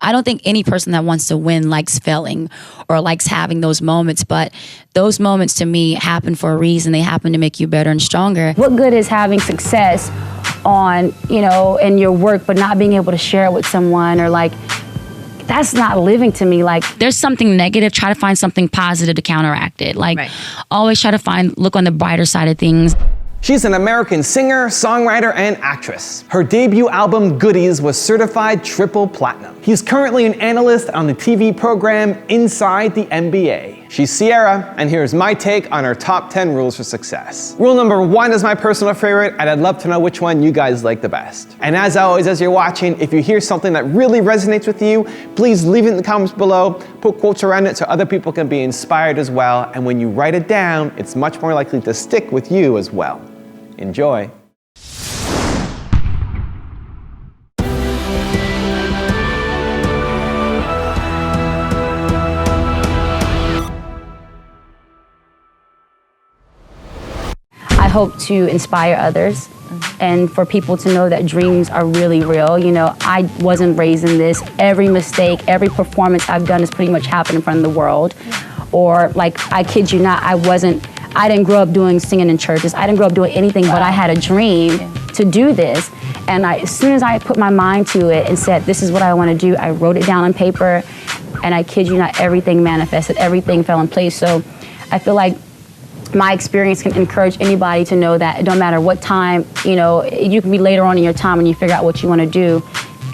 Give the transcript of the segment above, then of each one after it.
I don't think any person that wants to win likes failing or likes having those moments, but those moments to me happen for a reason. They happen to make you better and stronger. What good is having success on, in your work, but not being able to share it with someone, or like, that's not living to me. Like, there's something negative, try to find something positive to counteract it. Like, always try to look on the brighter side of things. She's an American singer, songwriter, and actress. Her debut album, Goodies, was certified triple platinum. He's currently an analyst on the TV program Inside the NBA. She's Ciara, and here's my take on her top 10 rules for success. Rule number 1 is my personal favorite, and I'd love to know which one you guys like the best. And as always, as you're watching, if you hear something that really resonates with you, please leave it in the comments below, put quotes around it so other people can be inspired as well, and when you write it down, it's much more likely to stick with you as well. Enjoy. I hope to inspire others and for people to know that dreams are really real. I wasn't raised in this. Every mistake, every performance I've done has pretty much happened in front of the world. Or like, I kid you not, I didn't grow up singing in churches. I didn't grow up doing anything, but I had a dream to do this. And as soon as I put my mind to it and said, this is what I want to do, I wrote it down on paper, and I kid you not, everything manifested, everything fell in place. So I feel like my experience can encourage anybody to know that it don't matter what time, you can be later on in your time when you figure out what you want to do,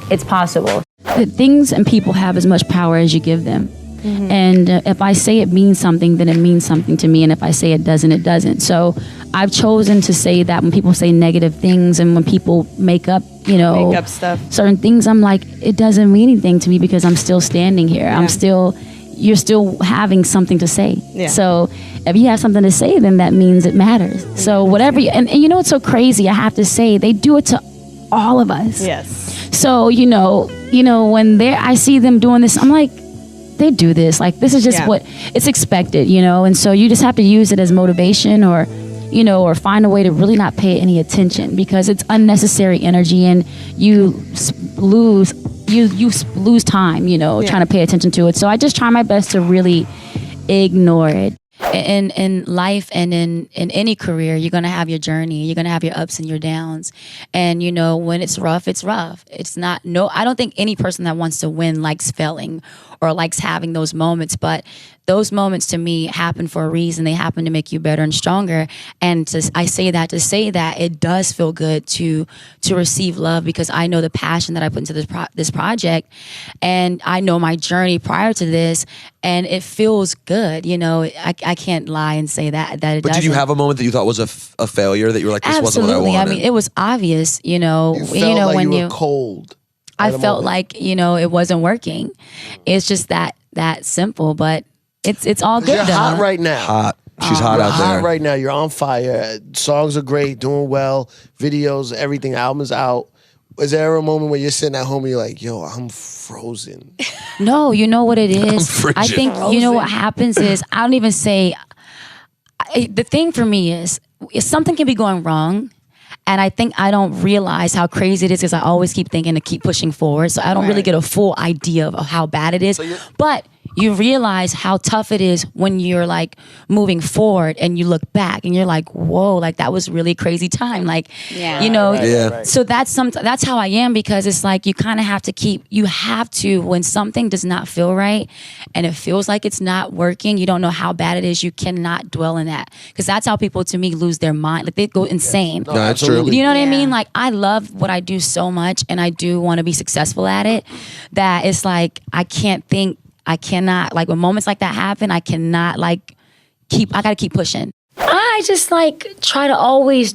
it's possible. The things and people have as much power as you give them. And if I say it means something, then it means something to me. And if I say it doesn't, it doesn't. So I've chosen to say that when people say negative things and when people make up stuff, certain things, I'm like, it doesn't mean anything to me because I'm still standing here. You're still having something to say. So if you have something to say, then that means it matters. So whatever, and you know what's so crazy, I have to say, they do it to all of us. Yes. So, when I see them doing this, I'm like, they do this. Like, this is just what it's expected, and so you just have to use it as motivation or find a way to really not pay any attention because it's unnecessary energy and you lose time, trying to pay attention to it. So I just try my best to really ignore it. In life and in any career, you're going to have your journey. You're going to have your ups and your downs. And, when it's rough, it's rough. It's not, I don't think any person that wants to win likes failing or likes having those moments. But those moments to me happen for a reason. They happen to make you better and stronger. And I say that to say that it does feel good to receive love because I know the passion that I put into this project. And I know my journey prior to this. And it feels good. I can't lie and say that it doesn't. But did you have a moment that you thought was a failure that you were like, this wasn't what I wanted? I mean, it was obvious, You felt like when you were cold. I felt like, it wasn't working. It's just that simple, but it's all good. You're hot right now. Hot. She's hot out there. Hot right now. You're on fire. Songs are great, doing well. Videos, everything. Album is out. Is there a moment where you're sitting at home and you're like, yo, I'm frozen? No, you know what it is? I'm I think, what happens is, I don't even say, the thing for me is something can be going wrong. And I think I don't realize how crazy it is because I always keep thinking to keep pushing forward. So I don't really get a full idea of how bad it is. But you realize how tough it is when you're like moving forward and you look back and you're like, whoa, like that was really crazy time. Like, so that's how I am because it's like you kind of have to when something does not feel right and it feels like it's not working, you don't know how bad it is, you cannot dwell in that. Because that's how people to me lose their mind. Like they go insane. No, that's true. You know what I mean? Like I love what I do so much and I do want to be successful at it that it's like I cannot, like when moments like that happen, I cannot I gotta keep pushing. I just try to always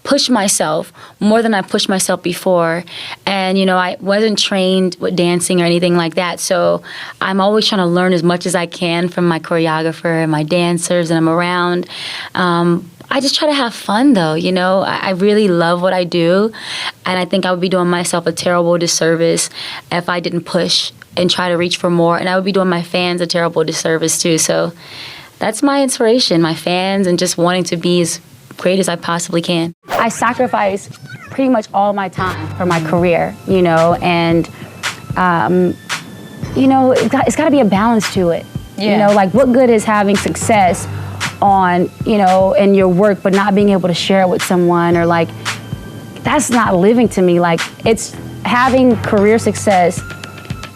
push myself more than I pushed myself before. And, I wasn't trained with dancing or anything like that. So I'm always trying to learn as much as I can from my choreographer and my dancers and I'm around. I just try to have fun though, I really love what I do. And I think I would be doing myself a terrible disservice if I didn't push and try to reach for more. And I would be doing my fans a terrible disservice too. So that's my inspiration, my fans, and just wanting to be as great as I possibly can. I sacrifice pretty much all my time for my career, and you know, it's got to be a balance to it. Yeah. You know, like what good is having success on, you know, in your work, but not being able to share it with someone, or like, that's not living to me. Like, it's having career success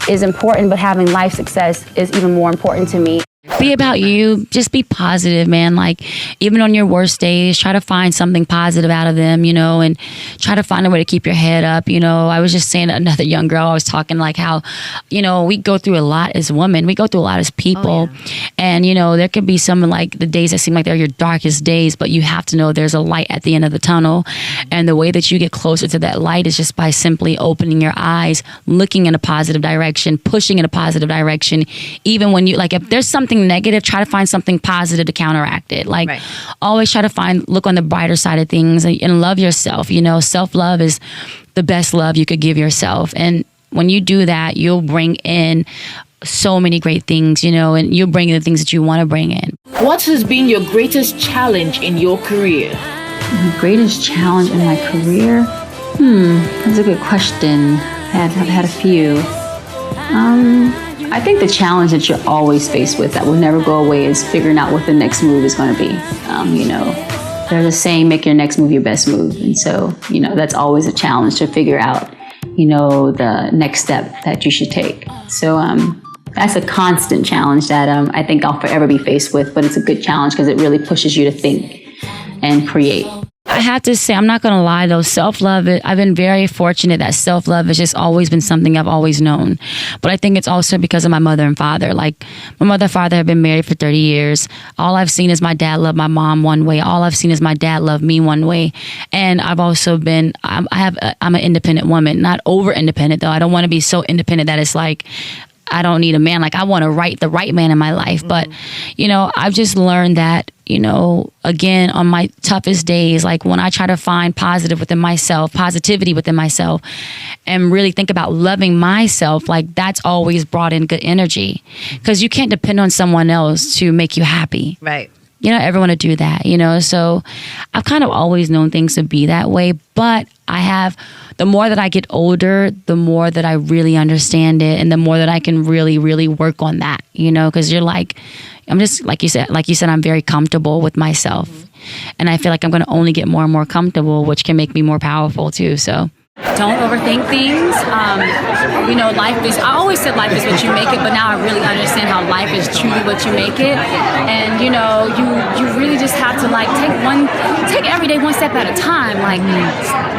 is important, but having life success is even more important to me. Be about you. Just be positive, man. Like, even on your worst days, try to find something positive out of them, you know, and try to find a way to keep your head up. You know, I was just saying to another young girl, I was talking like how, you know, we go through a lot as women. We go through a lot as people. Oh, yeah. And, you know, there could be some like the days that seem like they're your darkest days, but you have to know there's a light at the end of the tunnel. And the way that you get closer to that light is just by simply opening your eyes, looking in a positive direction, pushing in a positive direction. Even when you, like, if there's something negative, try to find something positive to counteract it. Like, always try to look on the brighter side of things, and love yourself. You know, self-love is the best love you could give yourself. And when you do that, you'll bring in so many great things, you know, and you'll bring in the things that you want to bring in. What has been your greatest challenge in your career? The greatest challenge in my career? That's a good question. I've had a few. I think the challenge that you're always faced with that will never go away is figuring out what the next move is going to be. You know, there's a saying, make your next move your best move. And so, you know, that's always a challenge to figure out, you know, the next step that you should take. So that's a constant challenge that I think I'll forever be faced with, but it's a good challenge because it really pushes you to think and create. I have to say, I'm not going to lie though, self-love, I've been very fortunate that self-love has just always been something I've always known. But I think it's also because of my mother and father. Like, my mother and father have been married for 30 years. All I've seen is my dad love my mom one way. All I've seen is my dad love me one way. And I've also been, I'm an independent woman, not over independent though. I don't want to be so independent that it's like, I don't need a man. Like, I want the right man in my life. But, you know, I've just learned that, you know, again, on my toughest days, like when I try to find positivity within myself and really think about loving myself, like that's always brought in good energy, because you can't depend on someone else to make you happy. Right. You know, everyone to do that, you know? So I've kind of always known things to be that way, but the more that I get older, the more that I really understand it, and the more that I can really, really work on that, you know? Because you're like, I'm just, like you said, I'm very comfortable with myself. And I feel like I'm going to only get more and more comfortable, which can make me more powerful too, so. Don't overthink things. You know, I always said life is what you make it, but now I really understand how life is truly what you make it. And, you know, you really just have to, like, take every day one step at a time. Like,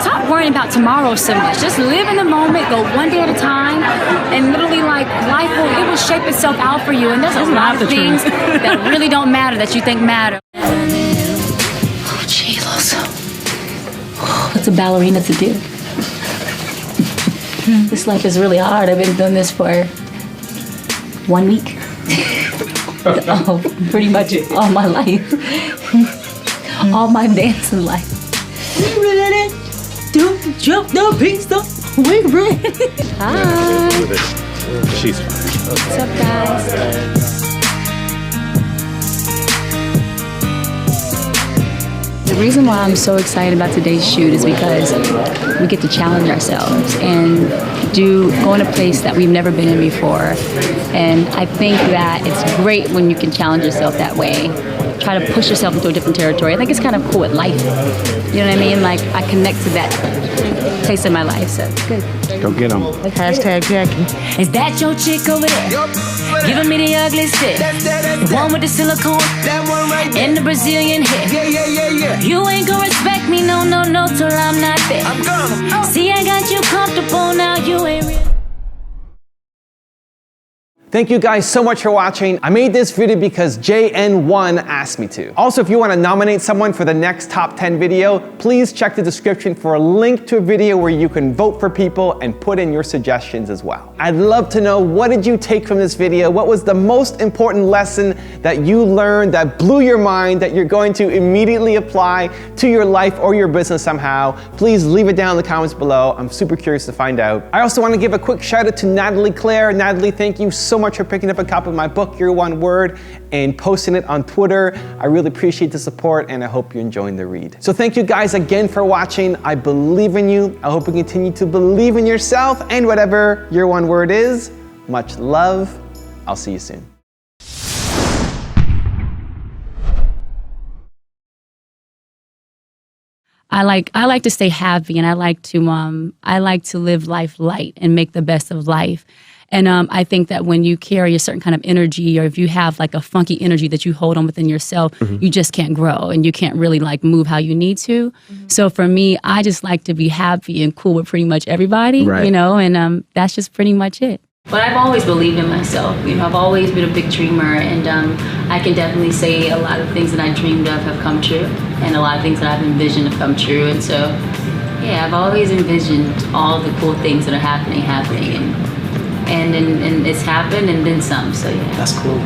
stop worrying about tomorrow so much. Just live in the moment, go one day at a time, and literally, like, life will shape itself out for you. And there's a lot of things that really don't matter that you think matter. Oh, Jesus. What's a ballerina to do? This life is really hard. I've been doing this for 1 week. Pretty much all my life. All my dancing life. We ready to jump the pista. We ready. Hi. She's fine. What's up, guys? The reason why I'm so excited about today's shoot is because we get to challenge ourselves and go in a place that we've never been in before. And I think that it's great when you can challenge yourself that way. Try to push yourself into a different territory. I think it's kind of cool with life. You know what I mean? Like, I connect to that place in my life, so good. Go get them. Hashtag Jackie. Is that your chick over there? Giving me the ugly stick. The one with the silicone and the Brazilian hair. You ain't gonna respect me, no, till I'm not there. See, I got you comfortable, now you ain't real. Thank you guys so much for watching. I made this video because JN1 asked me to. Also, if you want to nominate someone for the next top 10 video, please check the description for a link to a video where you can vote for people and put in your suggestions as well. I'd love to know, what did you take from this video? What was the most important lesson that you learned that blew your mind that you're going to immediately apply to your life or your business somehow? Please leave it down in the comments below. I'm super curious to find out. I also want to give a quick shout out to Natalie Claire. Natalie, thank you so much for picking up a copy of my book, Your One Word, and posting it on Twitter. I really appreciate the support, and I hope you're enjoying the read. So thank you guys again for watching. I believe in you. I hope you continue to believe in yourself, and whatever your one word is, Much love. I'll see you soon. I like to stay happy, and I like to live life light and make the best of life. And I think that when you carry a certain kind of energy, or if you have like a funky energy that you hold on within yourself, you just can't grow, and you can't really like move how you need to. So for me, I just like to be happy and cool with pretty much everybody, you know, and that's just pretty much it. But I've always believed in myself. You know, I've always been a big dreamer, and I can definitely say a lot of things that I dreamed of have come true, and a lot of things that I've envisioned have come true. And so, yeah, I've always envisioned all the cool things that are happening, and it's happened, and then some. So yeah, That's cool.